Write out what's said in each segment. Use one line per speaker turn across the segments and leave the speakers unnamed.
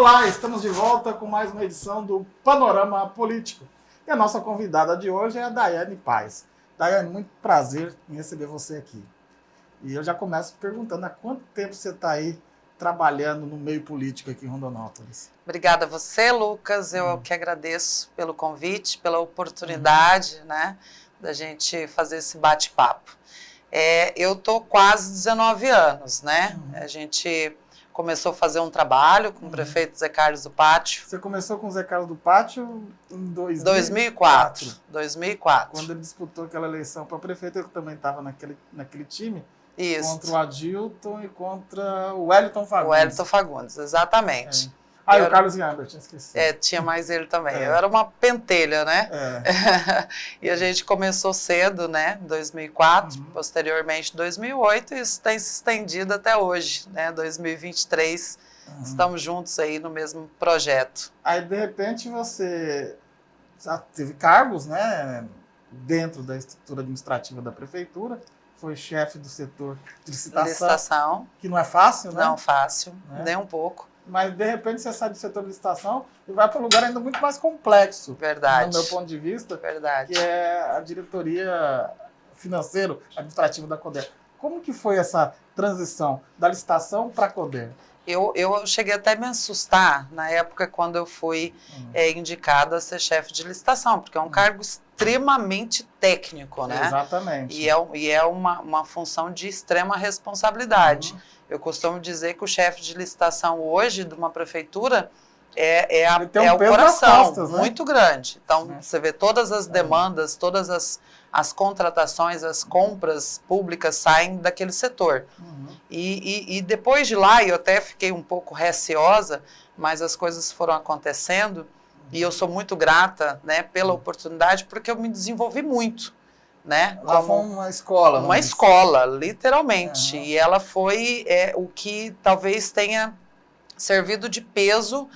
Olá, estamos de volta com mais uma edição do Panorama Político. E a nossa convidada de hoje é a Daiane Paes. Daiane, muito prazer em receber você aqui. E eu já começo perguntando, há quanto tempo você está aí trabalhando no meio político aqui em Rondonópolis?
Obrigada a você, Lucas. Eu que agradeço pelo convite, pela oportunidade, né, da gente fazer esse bate-papo. Eu estou quase 19 anos, né? A gente começou a fazer um trabalho com o prefeito Zé Carlos do Pátio.
Você começou com o Zé Carlos do Pátio em
2004.
Quando ele disputou aquela eleição para prefeito, eu também estava naquele time.
Isso.
Contra o Adilton e contra o Wellington Fagundes.
O Wellington Fagundes, exatamente.
E o Carlos Iambert, tinha esquecido.
Tinha mais ele também. Eu era uma pentelha, né? E a gente começou cedo, né? Em 2004, posteriormente em 2008, e isso tem se estendido até hoje, né? 2023, estamos juntos aí no mesmo projeto.
Aí, de repente, você já teve cargos, né? Dentro da estrutura administrativa da prefeitura, foi chefe do setor de licitação, que não é fácil, né?
Não fácil, nem um pouco.
Mas, de repente, você sai do setor de licitação e vai para um lugar ainda muito mais complexo.
Verdade.
No meu ponto de vista.
Verdade.
Que é a diretoria financeiro-administrativa da CODER. Como que foi essa transição da licitação para a CODER?
Eu cheguei até a me assustar na época quando eu fui indicada a ser chefe de licitação, porque é um cargo extremamente técnico, né?
Exatamente.
E é uma função de extrema responsabilidade. Eu costumo dizer que o chefe de licitação hoje de uma prefeitura é o coração,
costas, né?
Muito grande. Então, você vê todas as demandas, todas as contratações, as compras públicas saem daquele setor. E depois de lá, eu até fiquei um pouco receosa, mas as coisas foram acontecendo e eu sou muito grata, né, pela oportunidade, porque eu me desenvolvi muito. Né?
Lá foi uma escola.
Uma escola, literalmente. E ela foi o que talvez tenha servido de peso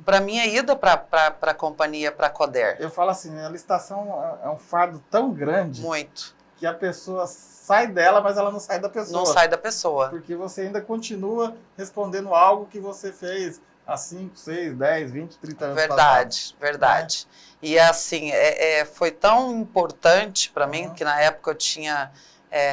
para a minha ida para a companhia, para a CODER.
Eu falo assim, a licitação é um fardo tão grande que a pessoa sai dela, mas ela não sai da pessoa.
Não sai da pessoa.
Porque você ainda continua respondendo algo que você fez há 5, 6, 10, 20, 30 anos
passados. Verdade. E assim, foi tão importante para mim, que na época eu tinha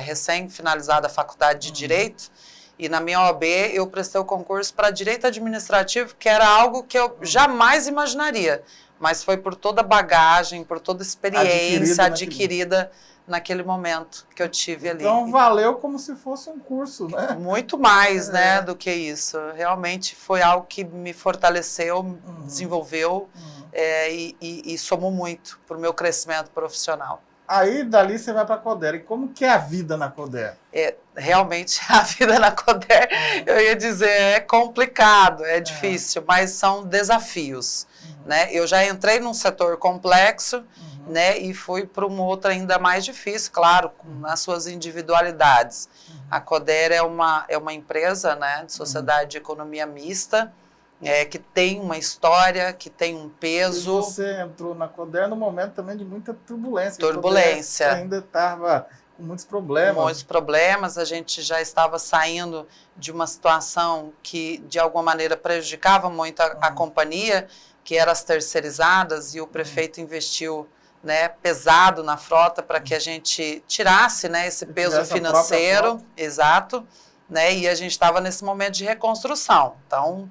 recém-finalizado a faculdade de Direito, e na minha OAB eu prestei o concurso para Direito Administrativo, que era algo que eu jamais imaginaria, mas foi por toda a bagagem, por toda a experiência adquirida naquele momento que eu tive ali.
Então valeu como se fosse um curso, né?
Muito mais, né, do que isso. Realmente foi algo que me fortaleceu, desenvolveu e somou muito para o meu crescimento profissional.
Aí, dali, você vai para a CODER. E como que é a vida na CODER?
Realmente, a vida na CODER, eu ia dizer, é complicado, é difícil, mas são desafios. Né? Eu já entrei num setor complexo, né, e fui para um outro ainda mais difícil, claro, nas suas individualidades. A CODER é uma empresa, né, de sociedade de economia mista, que tem uma história, que tem um peso.
E você entrou na CODER no momento também de muita turbulência.
Turbulência.
A CODER ainda estava com muitos problemas.
Muitos problemas, a gente já estava saindo de uma situação que, de alguma maneira, prejudicava muito a companhia, que eram as terceirizadas, e o prefeito investiu, né, pesado na frota para que a gente tirasse, né, esse peso financeiro, exato, né, e a gente estava nesse momento de reconstrução. Então,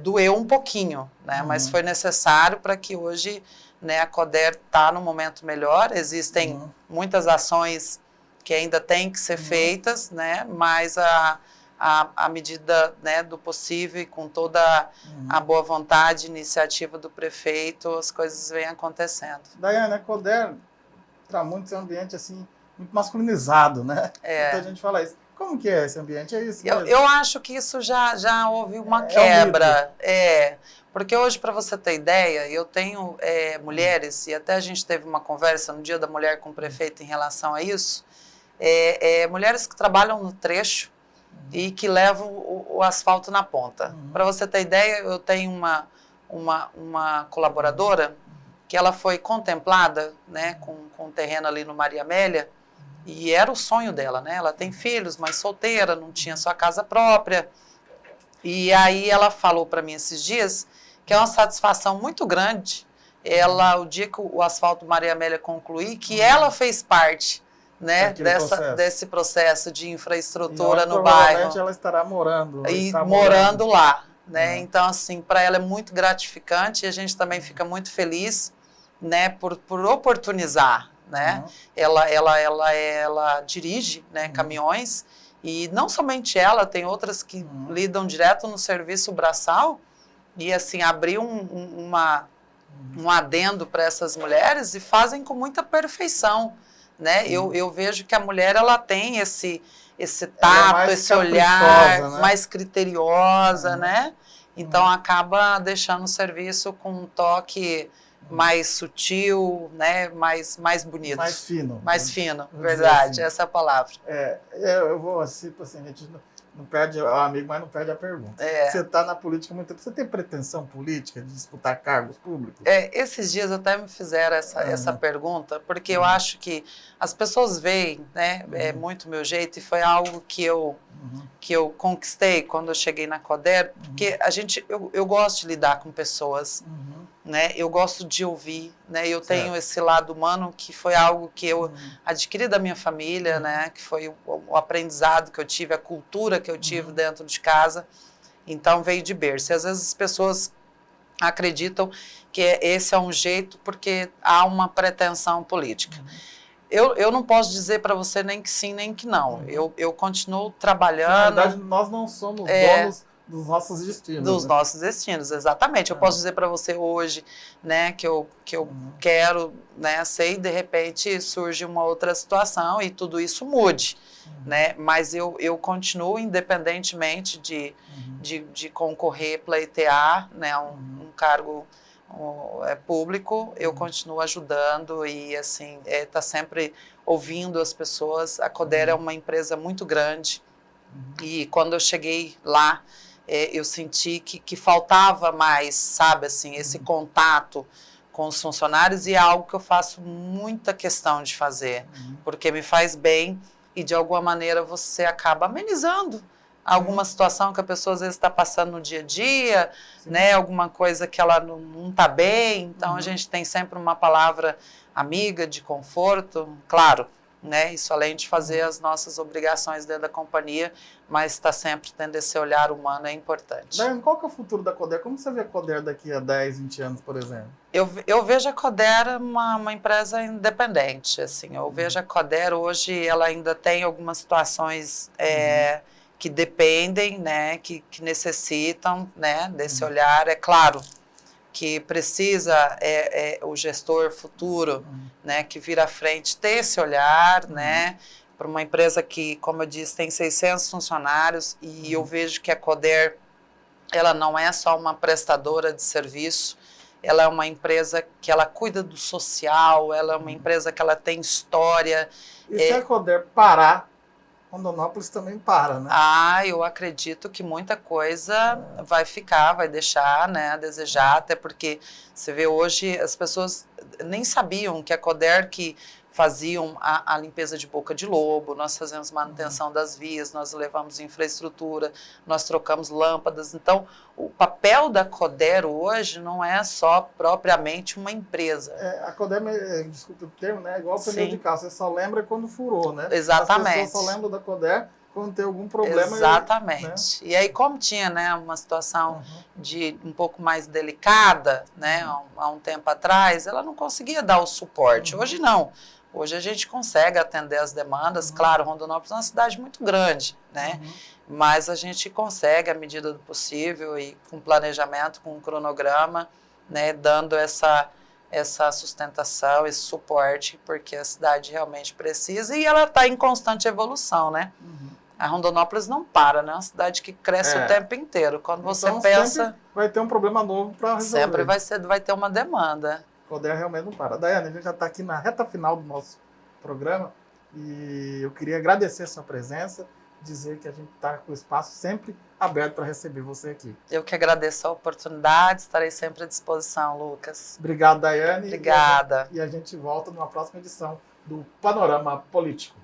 doeu um pouquinho, né, mas foi necessário para que hoje, né, a CODER está num momento melhor. Existem muitas ações que ainda têm que ser feitas, né, mas à medida, né, do possível e com toda a boa vontade e iniciativa do prefeito, as coisas vêm acontecendo.
Daiane, a CODER para muitos é um ambiente assim, muito masculinizado, né? Muita gente fala isso. Como que é esse ambiente? É isso mesmo?
Eu acho que isso já houve uma quebra. Porque hoje, para você ter ideia, eu tenho mulheres, e até a gente teve uma conversa no Dia da Mulher com o prefeito em relação a isso, mulheres que trabalham no trecho, e que levam o asfalto na ponta. Para você ter ideia, eu tenho uma colaboradora que ela foi contemplada, né, com um terreno ali no Maria Amélia, e era o sonho dela, né? Ela tem filhos, mas solteira, não tinha sua casa própria, E aí ela falou para mim esses dias que é uma satisfação muito grande o dia que o Asfalto Maria Amélia concluir, que ela fez parte, né, desse processo de infraestrutura no bairro.
Provavelmente ela estará morando.
E morando lá, né? Então, assim, para ela é muito gratificante e a gente também fica muito feliz, né, por oportunizar, né? Ela dirige, né, caminhões e não somente ela, tem outras que lidam direto no serviço braçal e, assim, abriu um adendo para essas mulheres e fazem com muita perfeição, né? Eu vejo que a mulher ela tem esse tato, esse olhar, né? Mais criteriosa, né? Então acaba deixando o serviço com um toque mais sutil, né? Mais bonito.
Mais fino.
Mais fino, verdade, assim. Essa é a palavra.
Eu vou assim, a gente não perde o amigo, mas não perde a pergunta. Você está na política há muito tempo. Você tem pretensão política de disputar cargos públicos?
Esses dias até me fizeram essa pergunta, porque eu acho que as pessoas veem, né, muito meu jeito, e foi algo que eu conquistei quando eu cheguei na Coder, porque eu gosto de lidar com pessoas, né, eu gosto de ouvir, né, eu tenho esse lado humano que foi algo que eu adquiri da minha família, né, que foi o aprendizado que eu tive, a cultura que eu tive dentro de casa, então veio de berço. E às vezes as pessoas acreditam que esse é um jeito porque há uma pretensão política. Eu não posso dizer para você nem que sim, nem que não. Eu continuo trabalhando... Na
verdade, nós não somos donos dos nossos destinos.
Dos nossos destinos, exatamente. Eu posso dizer para você hoje, né, que eu quero, né, ser, e de repente surge uma outra situação e tudo isso mude, né? Mas eu continuo, independentemente de concorrer, pleitear, né, um cargo público, eu continuo ajudando e, assim, tá sempre ouvindo as pessoas. A Coder é uma empresa muito grande e quando eu cheguei lá, eu senti que faltava mais, sabe, assim, esse contato com os funcionários, e é algo que eu faço muita questão de fazer, porque me faz bem e, de alguma maneira, você acaba amenizando alguma situação que a pessoa, às vezes, está passando no dia a dia, né, alguma coisa que ela não está bem, então a gente tem sempre uma palavra amiga, de conforto, claro, né, isso além de fazer as nossas obrigações dentro da companhia, mas está sempre tendo esse olhar humano, é importante.
Daiane, qual que é o futuro da Coder? Como você vê a Coder daqui a 10, 20 anos, por exemplo?
Eu vejo a Coder uma empresa independente, assim, eu vejo a Coder hoje, ela ainda tem algumas situações que dependem, né, que necessitam, né, desse olhar, é claro, que precisa o gestor futuro, né, que vira à frente, ter esse olhar, né, para uma empresa que, como eu disse, tem 600 funcionários, e eu vejo que a Coder, ela não é só uma prestadora de serviço, ela é uma empresa que ela cuida do social, ela é uma empresa que ela tem história.
E se a Coder parar, Rondonópolis também para, né?
Eu acredito que muita coisa vai deixar, né, a desejar, até porque você vê hoje, as pessoas nem sabiam que a Coder que faziam a limpeza de boca de lobo, nós fazemos manutenção das vias, nós levamos infraestrutura, nós trocamos lâmpadas. Então, o papel da Coder hoje não é só propriamente uma empresa.
A Coder, desculpa o termo, né, é igual o pneu de carro, você só lembra quando furou, né?
Exatamente.
As pessoas só lembram da Coder quando tem algum problema.
Exatamente. Né? E aí, como tinha, né, uma situação de um pouco mais delicada, né, há um tempo atrás, ela não conseguia dar o suporte. Hoje não. Hoje a gente consegue atender as demandas. Claro, Rondonópolis é uma cidade muito grande, né? Mas a gente consegue, à medida do possível, e com planejamento, com um cronograma, né, dando essa sustentação, esse suporte, porque a cidade realmente precisa, e ela está em constante evolução, né? A Rondonópolis não para, né? É uma cidade que cresce o tempo inteiro. Quando você pensa...
vai ter um problema novo para resolver.
Sempre vai ter uma demanda.
Coder realmente não para. Daiane, a gente já está aqui na reta final do nosso programa e eu queria agradecer a sua presença, dizer que a gente está com o espaço sempre aberto para receber você aqui.
Eu que agradeço a oportunidade, estarei sempre à disposição, Lucas.
Obrigado, Daiane.
Obrigada.
E a gente volta numa próxima edição do Panorama Político.